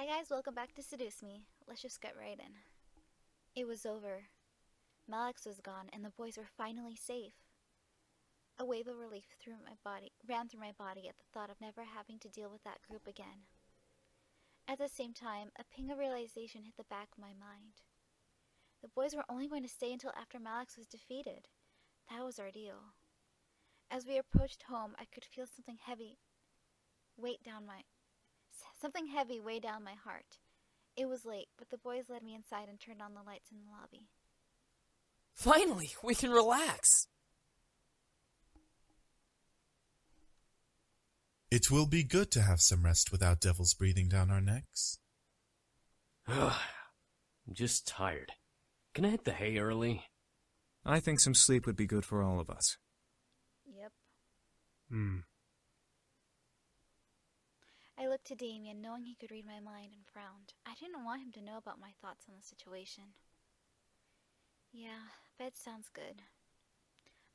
Hi guys, welcome back to Seduce Me. Let's just get right in. It was over. Malix was gone and the boys were finally safe. A wave of relief ran through my body at the thought of never having to deal with that group again. At the same time, a ping of realization hit the back of my mind. The boys were only going to stay until after Malix was defeated. That was our deal. As we approached home, I could feel something heavy weigh down my heart. It was late, but the boys led me inside and turned on the lights in the lobby. Finally, we can relax. It will be good to have some rest without devils breathing down our necks. I'm just tired. Can I hit the hay early? I think some sleep would be good for all of us. Yep. I looked to Damien, knowing he could read my mind, and frowned. I didn't want him to know about my thoughts on the situation. Yeah, bed sounds good.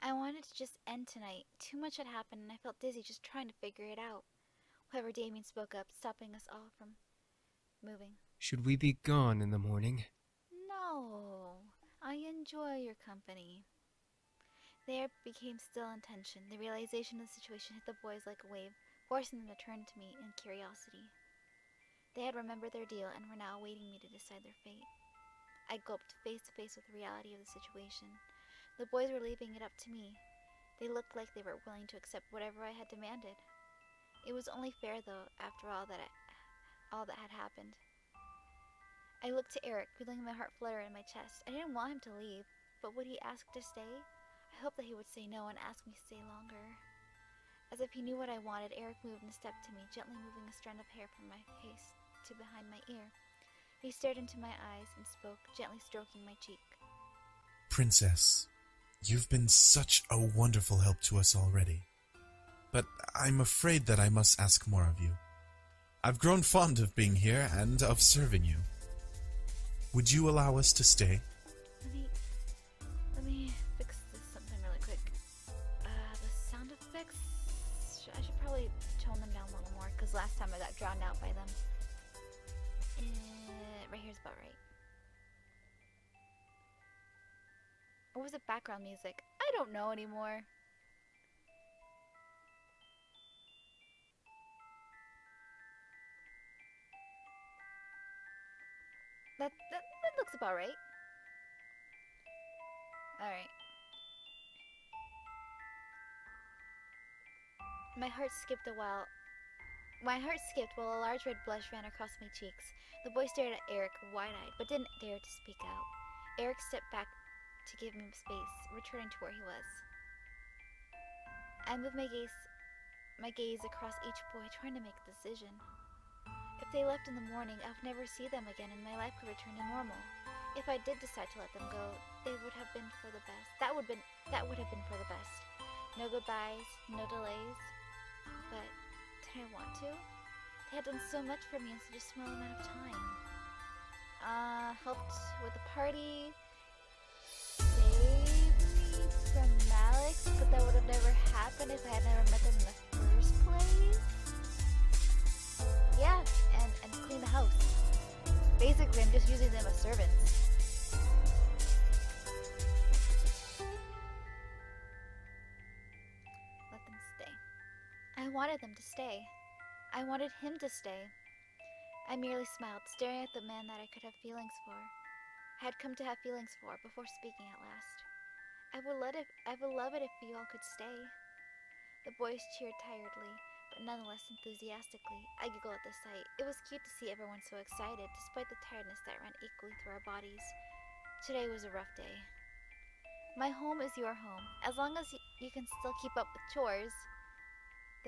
I wanted to just end tonight. Too much had happened and I felt dizzy just trying to figure it out. However, Damien spoke up, stopping us all from moving. Should we be gone in the morning? No, I enjoy your company. The air became still in tension. The realization of the situation hit the boys like a wave, forcing them to turn to me in curiosity. They had remembered their deal and were now awaiting me to decide their fate. I gulped face to face with the reality of the situation. The boys were leaving it up to me. They looked like they were willing to accept whatever I had demanded. It was only fair, though, after all that had happened. I looked to Erik, feeling my heart flutter in my chest. I didn't want him to leave, but would he ask to stay? I hoped that he would say no and ask me to stay longer. As if he knew what I wanted, Erik moved and stepped to me, gently moving a strand of hair from my face to behind my ear. He stared into my eyes and spoke, gently stroking my cheek. Princess, you've been such a wonderful help to us already. But I'm afraid that I must ask more of you. I've grown fond of being here and of serving you. Would you allow us to stay? Let me fix something really quick. The sound effects, I should probably tone them down a little more, because last time I got drowned out by them. Right here's about right. Or was it background music? I don't know anymore. That looks about right. Alright. My heart skipped while a large red blush ran across my cheeks. The boy stared at Erik wide-eyed, but didn't dare to speak out. Erik stepped back to give me space, returning to where he was. I moved my gaze across each boy, trying to make a decision. If they left in the morning, I would never see them again and my life could return to normal. If I did decide to let them go, they would have been for the best. That would have been for the best. No goodbyes, no delays. But did I want to? They had done so much for me in such a small amount of time. Helped with the party, saved me from Malix, but that would have never happened if I had never met them in the first place. Yeah, and clean the house. Basically, I'm just using them as servants. Let them stay. I wanted them to stay. I wanted him to stay. I merely smiled, staring at the man that I could have feelings for. I had come to have feelings for before speaking at last. I would love it if you all could stay. The boys cheered tiredly, but nonetheless enthusiastically. I giggled at the sight. It was cute to see everyone so excited, despite the tiredness that ran equally through our bodies. Today was a rough day. My home is your home, as long as you can still keep up with chores.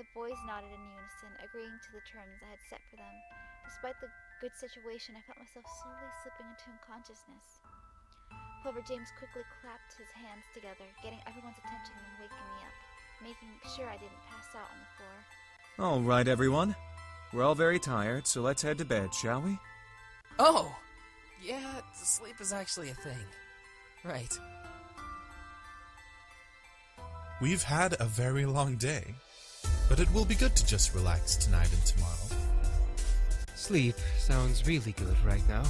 The boys nodded in unison, agreeing to the terms I had set for them. Despite the good situation, I felt myself slowly slipping into unconsciousness. However, James quickly clapped his hands together, getting everyone's attention and waking me up, making sure I didn't pass out on the floor. All right, everyone. We're all very tired, so let's head to bed, shall we? Oh! Yeah, sleep is actually a thing. Right. We've had a very long day, but it will be good to just relax tonight and tomorrow. Sleep sounds really good right now.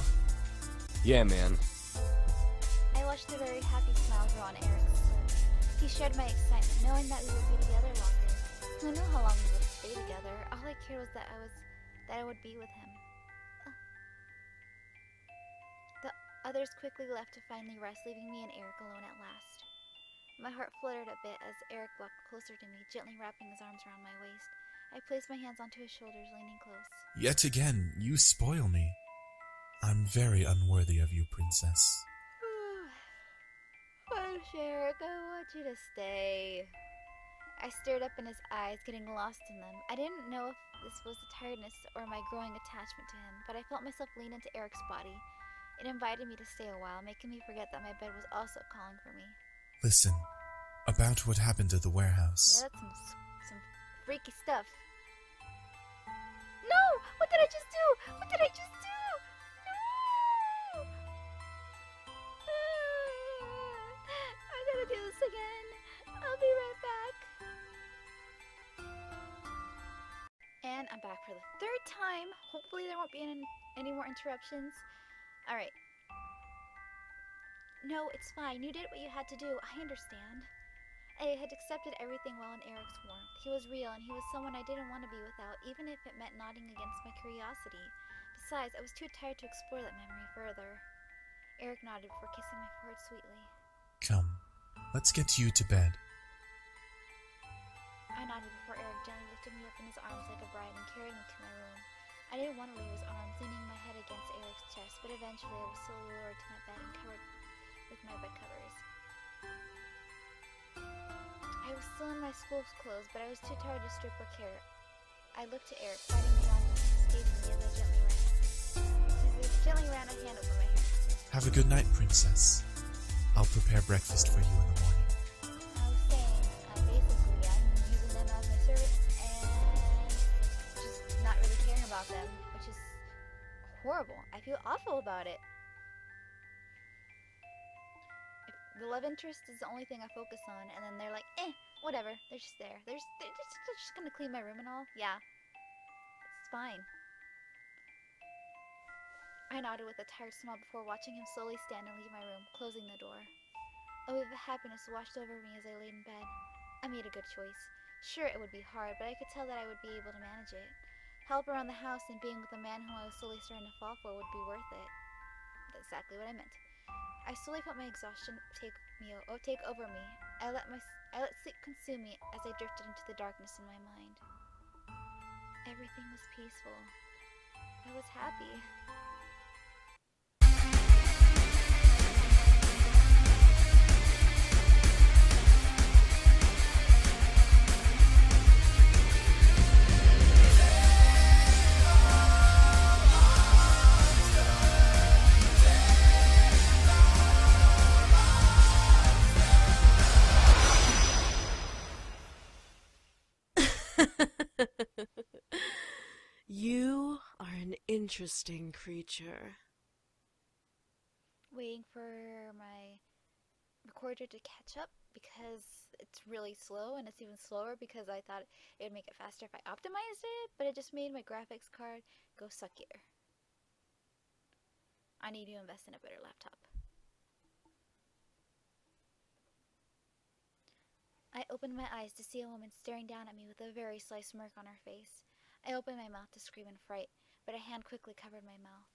Yeah, man. I watched a very happy smile grow on Eric's lips. He shared my excitement, knowing that we would be together longer. Who knew how long we would stay together? All I cared was that I would be with him. The others quickly left to finally rest, leaving me and Erik alone at last. My heart fluttered a bit as Erik walked closer to me, gently wrapping his arms around my waist. I placed my hands onto his shoulders, leaning close. Yet again, you spoil me. I'm very unworthy of you, princess. Hush, Erik, I want you to stay. I stared up in his eyes, getting lost in them. I didn't know if this was the tiredness or my growing attachment to him, but I felt myself lean into Erik's body. It invited me to stay a while, making me forget that my bed was also calling for me. Listen, about what happened at the warehouse. Yeah, that's some freaky stuff. No! What did I just do? What did I just do? No! I gotta do this again. I'll be right back. And I'm back for the third time. Hopefully there won't be any more interruptions. Alright. No, it's fine. You did what you had to do. I understand. I had accepted everything while in Erik's warmth. He was real, and he was someone I didn't want to be without, even if it meant nodding against my curiosity. Besides, I was too tired to explore that memory further. Erik nodded before kissing my forehead sweetly. Come, let's get you to bed. I nodded before Erik gently lifted me up in his arms like a bride and carried me to my room. I didn't want to leave his arms, leaning my head against Erik's chest, but eventually I was slowly lowered to my bed and covered with my bed covers. I was still in my school clothes, but I was too tired to strip or care. I looked to Erik, fighting the wrong scathing me as I gently ran a hand over my hair. Have a good night, princess. I'll prepare breakfast for you in the morning. I was saying, basically, I'm using them as my servants and just not really caring about them, which is horrible. I feel awful about it. The love interest is the only thing I focus on, and then they're like, whatever, they're just there. They're just gonna clean my room and all. Yeah, it's fine. I nodded with a tired smile before watching him slowly stand and leave my room, closing the door. A wave of happiness washed over me as I laid in bed. I made a good choice. Sure, it would be hard, but I could tell that I would be able to manage it. Help around the house and being with a man whom I was slowly starting to fall for would be worth it. That's exactly what I meant. I slowly felt my exhaustion take over me. I let sleep consume me as I drifted into the darkness in my mind. Everything was peaceful. I was happy. You are an interesting creature. Waiting for my recorder to catch up because it's really slow, and it's even slower because I thought it would make it faster if I optimized it, but it just made my graphics card go suckier. I need to invest in a better laptop. I opened my eyes to see a woman staring down at me with a very sly smirk on her face. I opened my mouth to scream in fright, but a hand quickly covered my mouth.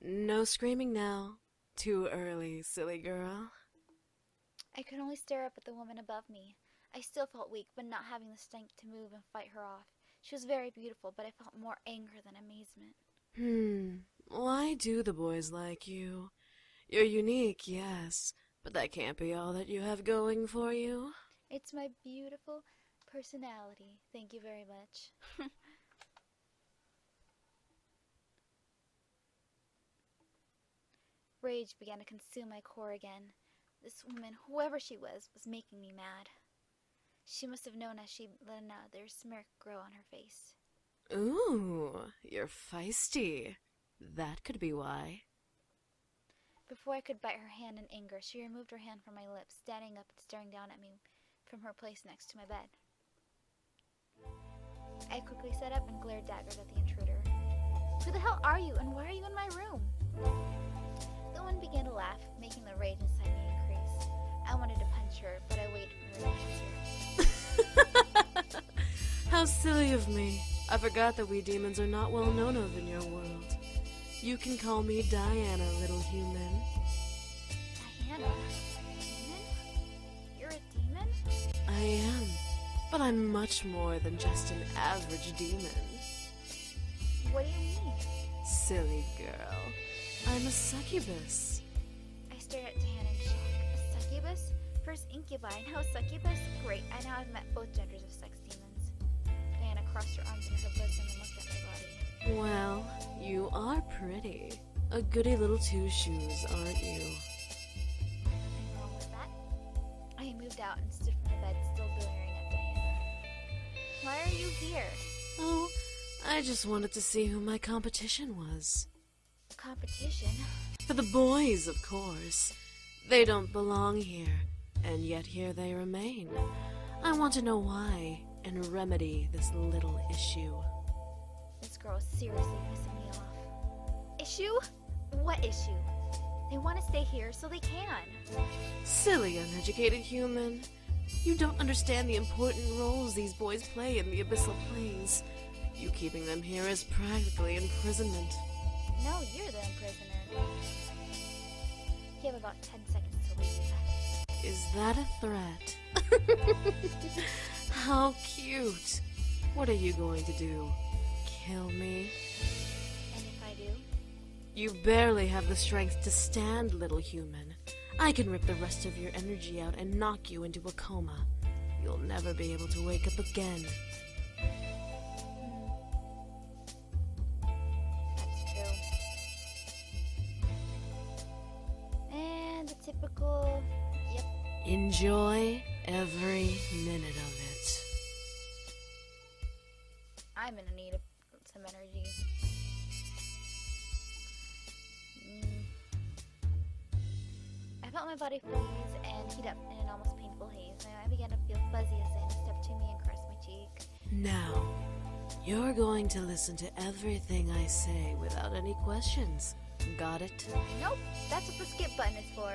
No screaming now. Too early, silly girl. I could only stare up at the woman above me. I still felt weak, but not having the strength to move and fight her off. She was very beautiful, but I felt more anger than amazement. Why do the boys like you? You're unique, yes, but that can't be all that you have going for you. It's my beautiful personality. Thank you very much. Rage began to consume my core again. This woman, whoever she was making me mad. She must have known as she let another smirk grow on her face. Ooh, you're feisty. That could be why. Before I could bite her hand in anger, she removed her hand from my lips, standing up and staring down at me from her place next to my bed. I quickly sat up and glared daggers at the intruder. Who the hell are you, and why are you in my room? The woman began to laugh, making the rage inside me increase. I wanted to punch her, but I waited for her to answer. How silly of me. I forgot that we demons are not well known of in your world. You can call me Diana, little human. Diana? Demon? You're a demon? I am, but I'm much more than just an average demon. What do you mean? Silly girl. I'm a succubus. I stared at Diana in shock. A succubus? First incubi, now a succubus? Great, I now have met both genders of sex demons. Diana crossed her arms into her bosom and looked at my body. Well, you are pretty. A goody little two-shoes, aren't you? Nothing wrong with that. I moved out and stood from the bed, still glaring at Diana. Why are you here? Oh, I just wanted to see who my competition was. Competition? For the boys, of course. They don't belong here, and yet here they remain. I want to know why, and remedy this little issue. This girl is seriously pissing me off. Issue? What issue? They want to stay here, so they can. Silly, uneducated human. You don't understand the important roles these boys play in the abyssal planes. You keeping them here is practically imprisonment. No, you're the imprisoner. You have about 10 seconds to leave. Is that a threat? How cute. What are you going to do? Kill me? And if I do? You barely have the strength to stand, little human. I can rip the rest of your energy out and knock you into a coma. You'll never be able to wake up again. That's true. And the typical, yep. Enjoy every minute of it. I'm gonna need some energy. I felt my body freeze and heat up in an almost painful haze. My eye began to feel fuzzy as Diana stepped to me and caressed my cheek. Now, you're going to listen to everything I say without any questions. Got it? Nope, that's what the skip button is for.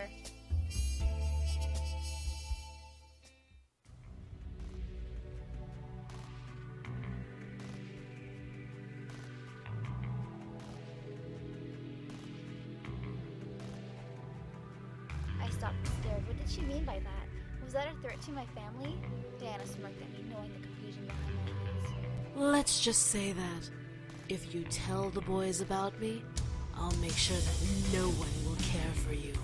I stopped and stared. What did she mean by that? Was that a threat to my family? Diana smirked at me, knowing the confusion behind my eyes. Let's just say that if you tell the boys about me, I'll make sure that no one will care for you,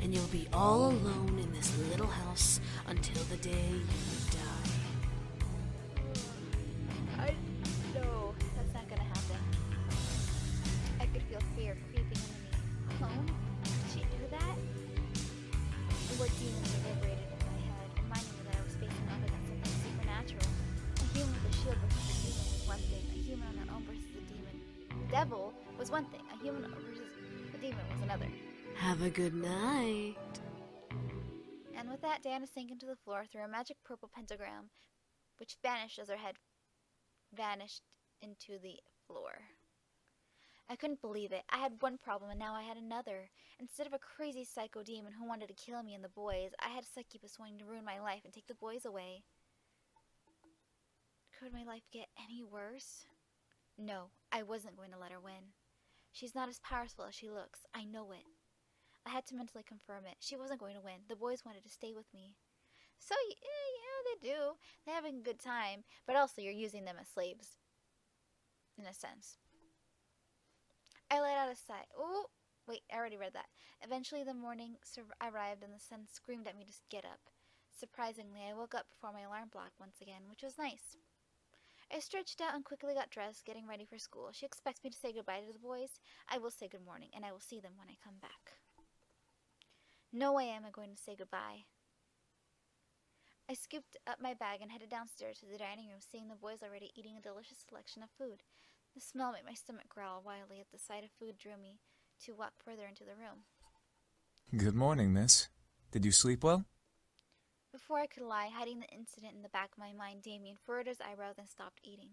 and you'll be all alone in this little house until the day you die. No, that's not gonna happen. I could feel fear creeping into me. Clone? Did she do that? The word demon reverberated in my head, reminding me that I was facing off against something supernatural. A human with a shield versus a demon was one thing. A human on their own versus a demon. Devil was one thing. A human versus a demon was another. Have a good night. And with that, Diana sank into the floor through a magic purple pentagram, which vanished as her head vanished into the floor. I couldn't believe it. I had one problem and now I had another. Instead of a crazy psycho demon who wanted to kill me and the boys, I had a succubus wanting to ruin my life and take the boys away. Could my life get any worse? No, I wasn't going to let her win. She's not as powerful as she looks. I know it. I had to mentally confirm it. She wasn't going to win. The boys wanted to stay with me. So, yeah, they do. They're having a good time, but also you're using them as slaves. In a sense. I let out a sigh. Oh, wait, I already read that. Eventually the morning arrived and the sun screamed at me to get up. Surprisingly, I woke up before my alarm clock once again, which was nice. I stretched out and quickly got dressed, getting ready for school. She expects me to say goodbye to the boys. I will say good morning, and I will see them when I come back. No way am I going to say goodbye. I scooped up my bag and headed downstairs to the dining room, seeing the boys already eating a delicious selection of food. The smell made my stomach growl wildly at the sight of food drew me to walk further into the room. Good morning, miss. Did you sleep well? Before I could lie, hiding the incident in the back of my mind, Damien furrowed his eyebrows and stopped eating.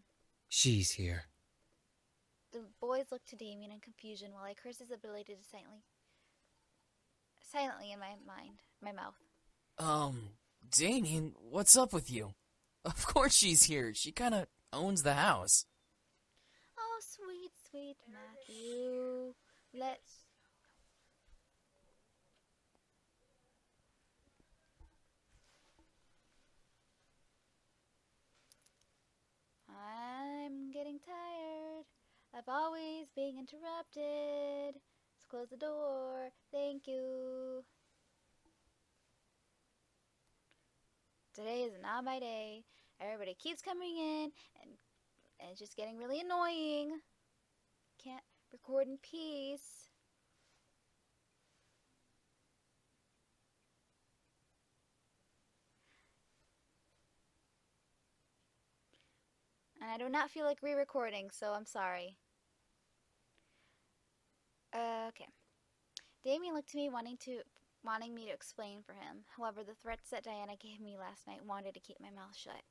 She's here. The boys looked to Damien in confusion while I cursed his ability to silently in my mouth. Damien, what's up with you? Of course she's here. She kinda owns the house. Oh, sweet, sweet Matthew. I'm getting tired of always being interrupted. Let's close the door. Thank you. Today is not my day. Everybody keeps coming in, and it's just getting really annoying. Can't record in peace. And I do not feel like re-recording, so I'm sorry. Okay. Damien looked to me wanting me to explain for him. However, the threats that Diana gave me last night wanted to keep my mouth shut.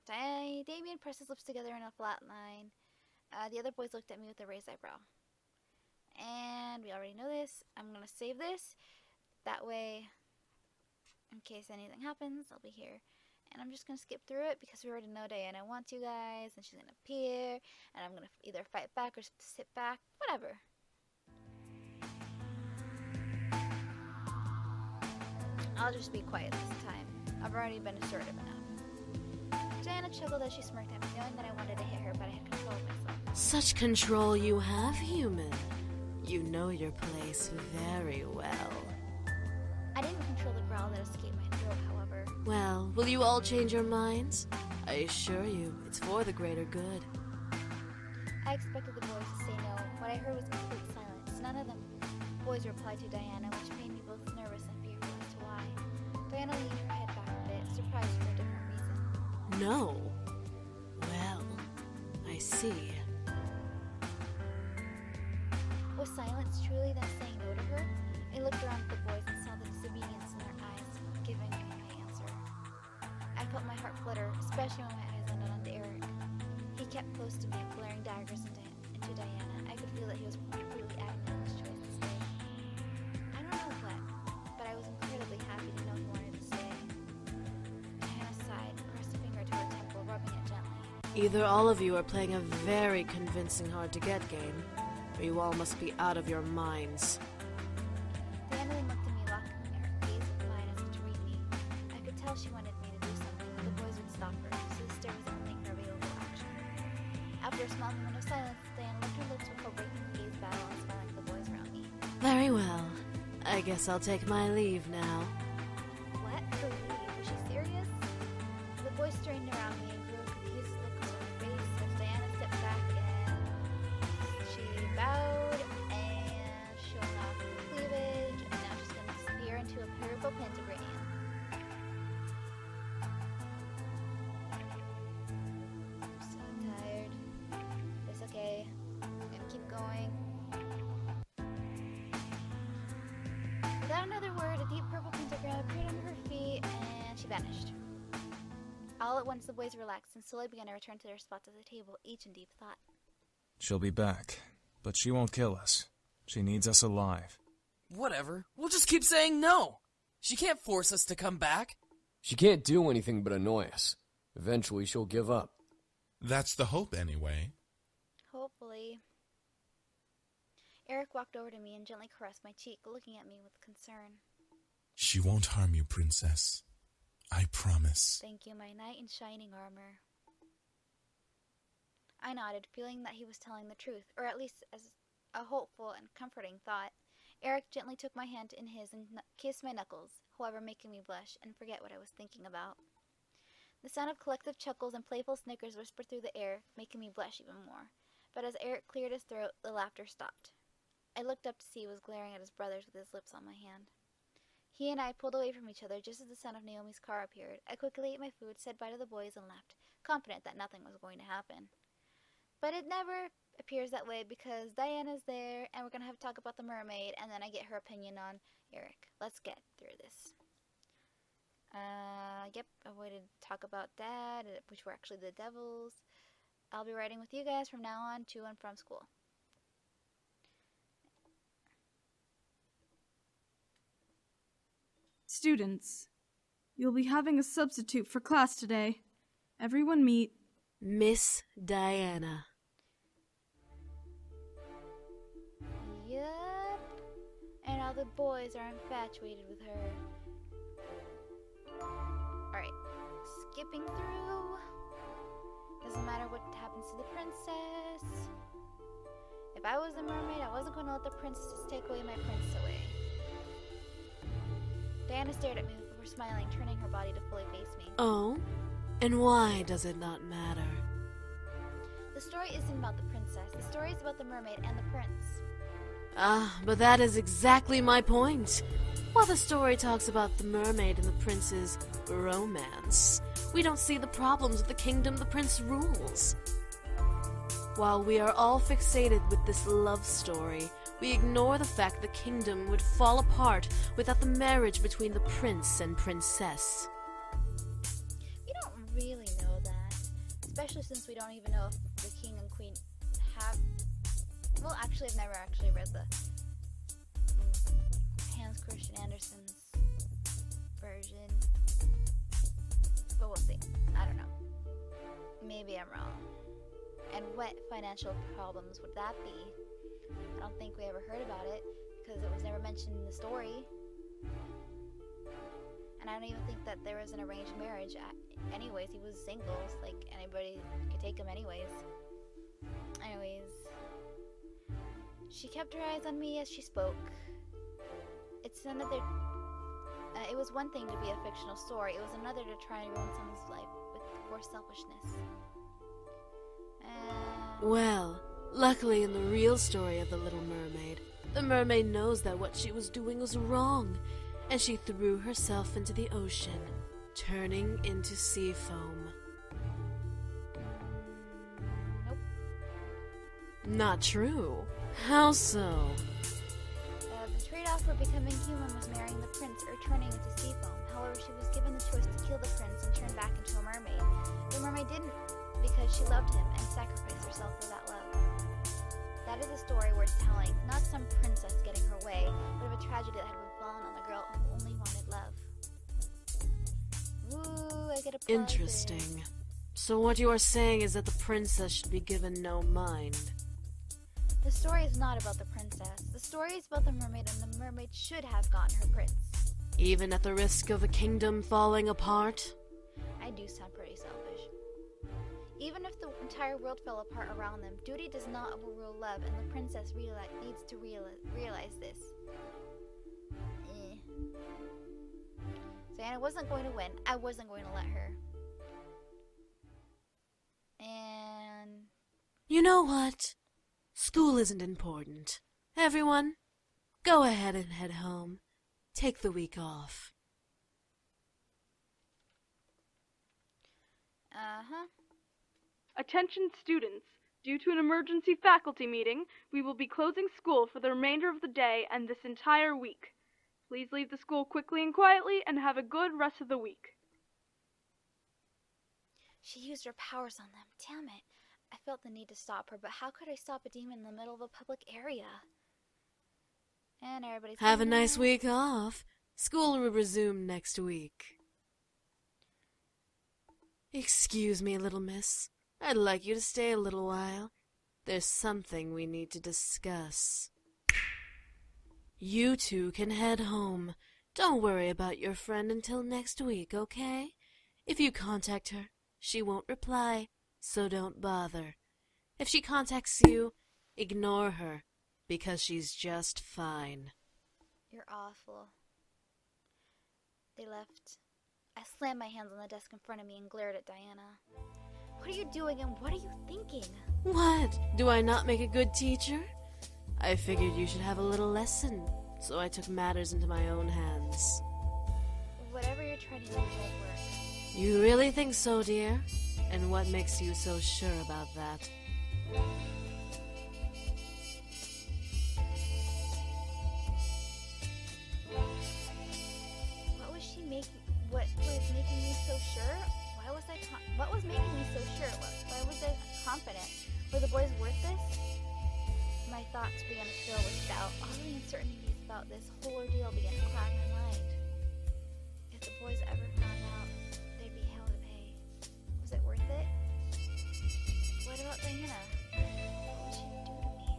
Damien pressed his lips together in a flat line. The other boys looked at me with a raised eyebrow. And we already know this. I'm going to save this. That way, in case anything happens, I'll be here. And I'm just going to skip through it because we already know Diana wants you guys. And she's going to appear. And I'm going to either fight back or sit back. Whatever. I'll just be quiet this time. I've already been assertive enough. Diana chuckled as she smirked at me, knowing that I wanted to hit her, but I had control of myself. Such control you have, human. You know your place very well. I didn't control the growl that escaped my throat, however. Well, will you all change your minds? I assure you, it's for the greater good. I expected the boys to say no. What I heard was complete silence. None of them boys replied to Diana, which made me both nervous and fearful as to why. Diana leaned her head back a bit, surprised for a different reason. No. Well, I see. Was silence truly then saying no to her? I looked around at the boys and saw the disobedience in their eyes, giving me my answer. I felt my heart flutter, especially when my eyes landed on Erik. He kept close to me, glaring daggers into Diana. I could feel that he was completely adamant in his choice to stay. I don't know what, but I was incredibly happy to know he wanted to stay. Diana sighed and pressed a finger to her temple, rubbing it gently. Either all of you are playing a very convincing hard-to-get game, or you all must be out of your minds. Diana then looked at me, locking her gaze with mine as if to read me. I could tell she wanted me to do something, but the boys would stop her, so the stare was only her available action. After a small moment of silence, Diana licked her lips before breaking the gaze battle and smiling at the boys around me. Very well. I guess I'll take my leave now. What? Her leave? Was she serious? The boys strained around me and grew a confused look on her face as Diana stepped back and she bowed and showing off her cleavage, and now she's going to disappear into a purple pentagram. I'm so tired. It's okay. I'm going to keep going. Without another word, a deep purple pentagram appeared under her feet, and she vanished. All at once, the boys relaxed and slowly began to return to their spots at the table, each in deep thought. She'll be back, but she won't kill us. She needs us alive. Whatever. We'll just keep saying no. She can't force us to come back. She can't do anything but annoy us. Eventually, she'll give up. That's the hope, anyway. Hopefully. Erik walked over to me and gently caressed my cheek, looking at me with concern. She won't harm you, princess. I promise. Thank you, my knight in shining armor. I nodded, feeling that he was telling the truth, or at least as a hopeful and comforting thought. Erik gently took my hand in his and kissed my knuckles, however making me blush and forget what I was thinking about. The sound of collective chuckles and playful snickers whispered through the air, making me blush even more. But as Erik cleared his throat, the laughter stopped. I looked up to see he was glaring at his brothers with his lips on my hand. He and I pulled away from each other just as the sound of Naomi's car appeared. I quickly ate my food, said bye to the boys, and left, confident that nothing was going to happen. But it never appears that way because Diana's there, and we're going to have to talk about the mermaid, and then I get her opinion on Erik. Let's get through this. Yep, I wanted to talk about that, which were actually the devils. I'll be riding with you guys from now on to and from school. Students, you'll be having a substitute for class today. Everyone meet Miss Diana. Yep. And all the boys are infatuated with her. Alright, skipping through. Doesn't matter what happens to the princess. If I was a mermaid, I wasn't going to let the princess take away my prince away. Diana stared at me before smiling, turning her body to fully face me. Oh? And why does it not matter? The story isn't about the princess. The story is about the mermaid and the prince. Ah, but that is exactly my point. While the story talks about the mermaid and the prince's romance, we don't see the problems of the kingdom the prince rules. While we are all fixated with this love story, we ignore the fact the kingdom would fall apart without the marriage between the prince and princess. We don't really know that, especially since we don't even know if the king and queen have... Well, actually, I've never actually read the Hans Christian Andersen's version, but we'll see. I don't know. Maybe I'm wrong. And what financial problems would that be? I don't think we ever heard about it, because it was never mentioned in the story. And I don't even think that there was an arranged marriage. Anyways, he was singles, like anybody could take him anyways. Anyways, she kept her eyes on me as she spoke. It's another... it was one thing to be a fictional story, it was another to try and ruin someone's life for selfishness. Well, luckily in the real story of the Little Mermaid, the mermaid knows that what she was doing was wrong, and she threw herself into the ocean, turning into sea foam. Nope. Not true. How so? The trade-off for becoming human was marrying the prince or turning into sea foam. However, she was given the choice to kill the prince and turn back into a mermaid. The mermaid didn't, because she loved him and sacrificed herself for that love. That is a story worth telling, not some princess getting her way, but of a tragedy that had befallen on the girl who only wanted love. Ooh, I get a plus. Interesting. So what you are saying is that the princess should be given no mind. The story is not about the princess. The story is about the mermaid, and the mermaid should have gotten her prince. Even at the risk of a kingdom falling apart? I do sound pretty selfish. Even if the entire world fell apart around them, duty does not overrule love, and the princess needs to realize this. So Anna wasn't going to win. I wasn't going to let her. And... You know what? School isn't important. Everyone, go ahead and head home. Take the week off. Uh-huh. Attention students, due to an emergency faculty meeting, we will be closing school for the remainder of the day and this entire week. Please leave the school quickly and quietly and have a good rest of the week. She used her powers on them. Damn it. I felt the need to stop her, but how could I stop a demon in the middle of a public area? And everybody's... Have a nice week off. School will resume next week. Excuse me, little miss. I'd like you to stay a little while. There's something we need to discuss. You two can head home. Don't worry about your friend until next week, okay? If you contact her, she won't reply, so don't bother. If she contacts you, ignore her, because she's just fine. You're awful. They left. I slammed my hands on the desk in front of me and glared at Diana. What are you doing and what are you thinking? What? Do I not make a good teacher? I figured you should have a little lesson, so I took matters into my own hands. Whatever you're trying to do won't work. You really think so, dear? And what makes you so sure about that? What was she What was making me so sure? What was making me so sure? Why was I confident? Were the boys worth this? My thoughts began to fill with doubt. All the uncertainties about this whole ordeal began to cloud my mind. If the boys ever found out, there'd be hell to pay. Was it worth it? What about Diana? What would she do to me?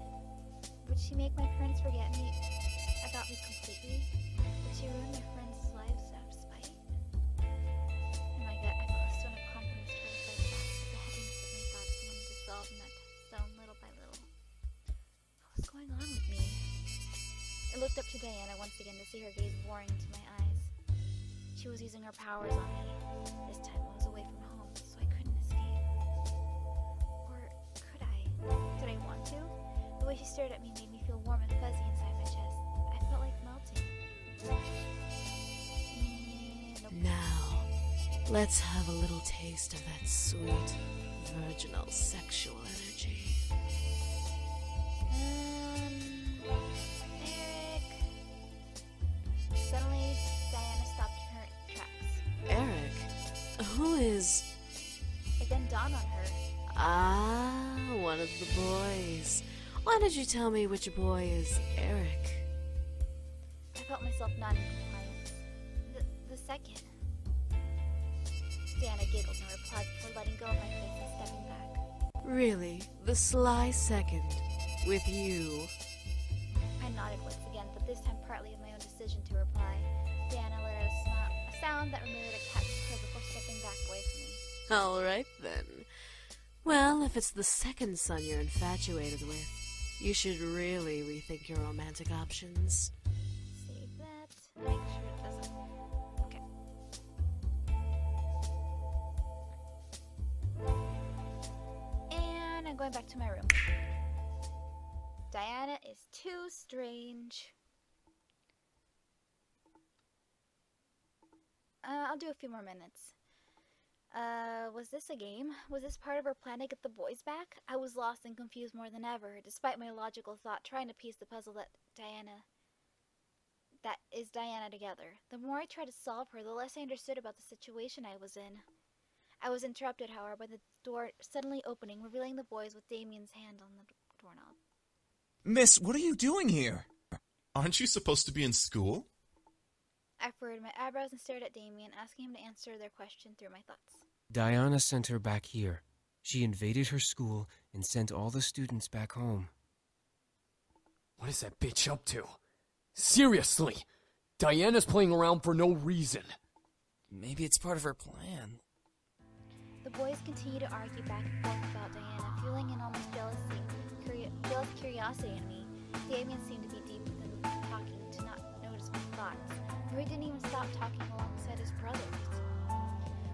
Would she make my friends forget me about me completely? Would she ruin my friends' lives out of spite? In my gut, I felt a stone of confidence try to fight back, but the heaviness of my thoughts began to dissolve in that stone little by little. What was going on with me? I looked up to Diana once again to see her gaze boring into my eyes. She was using her powers on me. This time I was away from home, so I couldn't escape. Or could I? Did I want to? The way she stared at me made me feel warm and fuzzy inside my chest. I felt like melting. Nope. Now, let's have a little taste of that sweet, virginal sexual energy. Erik. Suddenly, Diana stopped in her tracks. Erik? Who is... It then dawned on her. Ah, one of the boys. Why did you tell me which boy is Erik? I felt myself nodding compliance. The second. Diana giggled in reply before letting go of my face and stepping back. Really? The sly second? With you? I nodded once again, but this time partly of my own decision to reply. Diana let out a sound that remembered a cat's purr before stepping back away from me. Alright then. Well, if it's the second son you're infatuated with, you should really rethink your romantic options. Save that. Make sure it doesn't. Okay. And I'm going back to my room. Diana is too strange. I'll do a few more minutes. Was this a game? Was this part of our plan to get the boys back? I was lost and confused more than ever, despite my logical thought trying to piece the puzzle that is Diana together. The more I tried to solve her, the less I understood about the situation I was in. I was interrupted, however, by the door suddenly opening, revealing the boys with Damien's hand on the doorknob. Miss, what are you doing here? Aren't you supposed to be in school? I furrowed my eyebrows and stared at Damien, asking him to answer their question through my thoughts. Diana sent her back here. She invaded her school and sent all the students back home. What is that bitch up to? Seriously! Diana's playing around for no reason. Maybe it's part of her plan. The boys continued to argue back and forth about Diana, fueling an almost jealous curiosity in me. Damien seemed to be deep within talking to not notice my thoughts, for he didn't even stop talking alongside his brothers.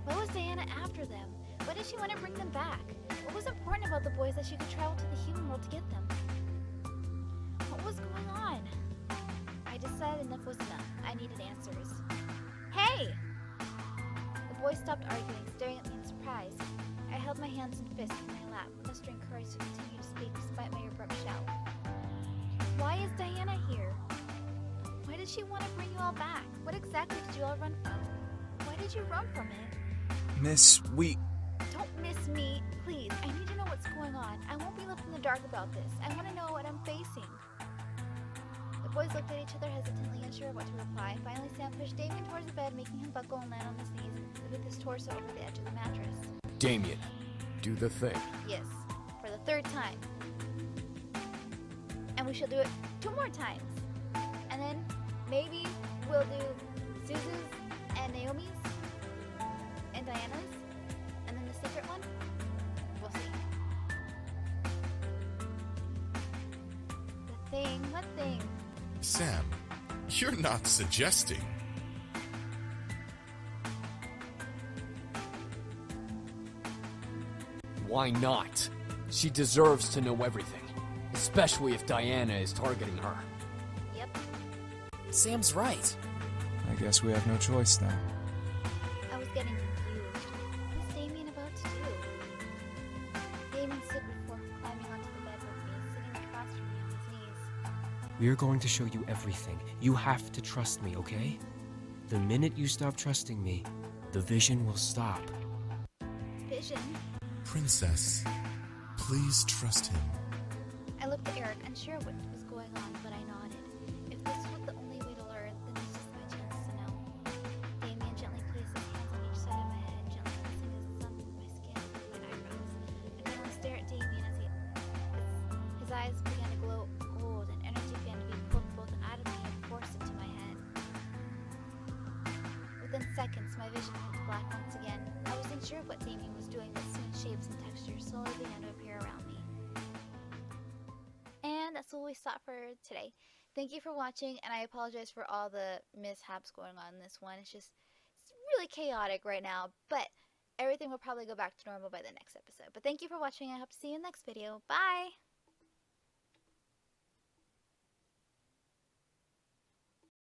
Why was Diana after them? Why did she want to bring them back? What was important about the boys that she could travel to the human world to get them? What was going on? I decided enough was enough. I needed answers. Hey! The boys stopped arguing, staring at me in surprise. I held my hands and fists in my lap, mustering courage to continue to speak despite my abrupt shout. Why is Diana here? Why did she want to bring you all back? What exactly did you all run from? Why did you run from it? Miss, Don't miss me, please. I need to know what's going on. I won't be left in the dark about this. I want to know what I'm facing. The boys looked at each other hesitantly, unsure what to reply. Finally, Sam pushed Damien towards the bed, making him buckle and land on his knees with his torso over the edge of the mattress. Damien, do the thing. Yes, for the third time. And we shall do it 2 more times. And then maybe we'll do Zuzu's and Naomi's and Diana's. And then the secret one. We'll see. The thing? What thing? Sam, you're not suggesting. Why not? She deserves to know everything, especially if Diana is targeting her. Yep. Sam's right. I guess we have no choice then. I was getting confused. What was Damien about to do? Damien stood before climbing onto the bed with me, sitting across from me on his knees. We're going to show you everything. You have to trust me, okay? The minute you stop trusting me, the vision will stop. Vision? Princess, please trust him. I looked at Erik, unsure what was going on, but I nodded. If this was the only way to learn, then this is my chance to know. Damien gently placed his hands on each side of my head, gently pressing his thumb into my skin and my eyebrows. I could only stare at Damien as his eyes began to glow gold, and energy began to be pulled both out of me and forced into my head. Within seconds, my vision went black once again. I was unsure of what Damien was doing, but soon shapes and textures slowly began to appear around me. And that's all we saw for today. Thank you for watching, and I apologize for all the mishaps going on in this one. It's really chaotic right now, but everything will probably go back to normal by the next episode. But thank you for watching. I hope to see you in the next video. Bye!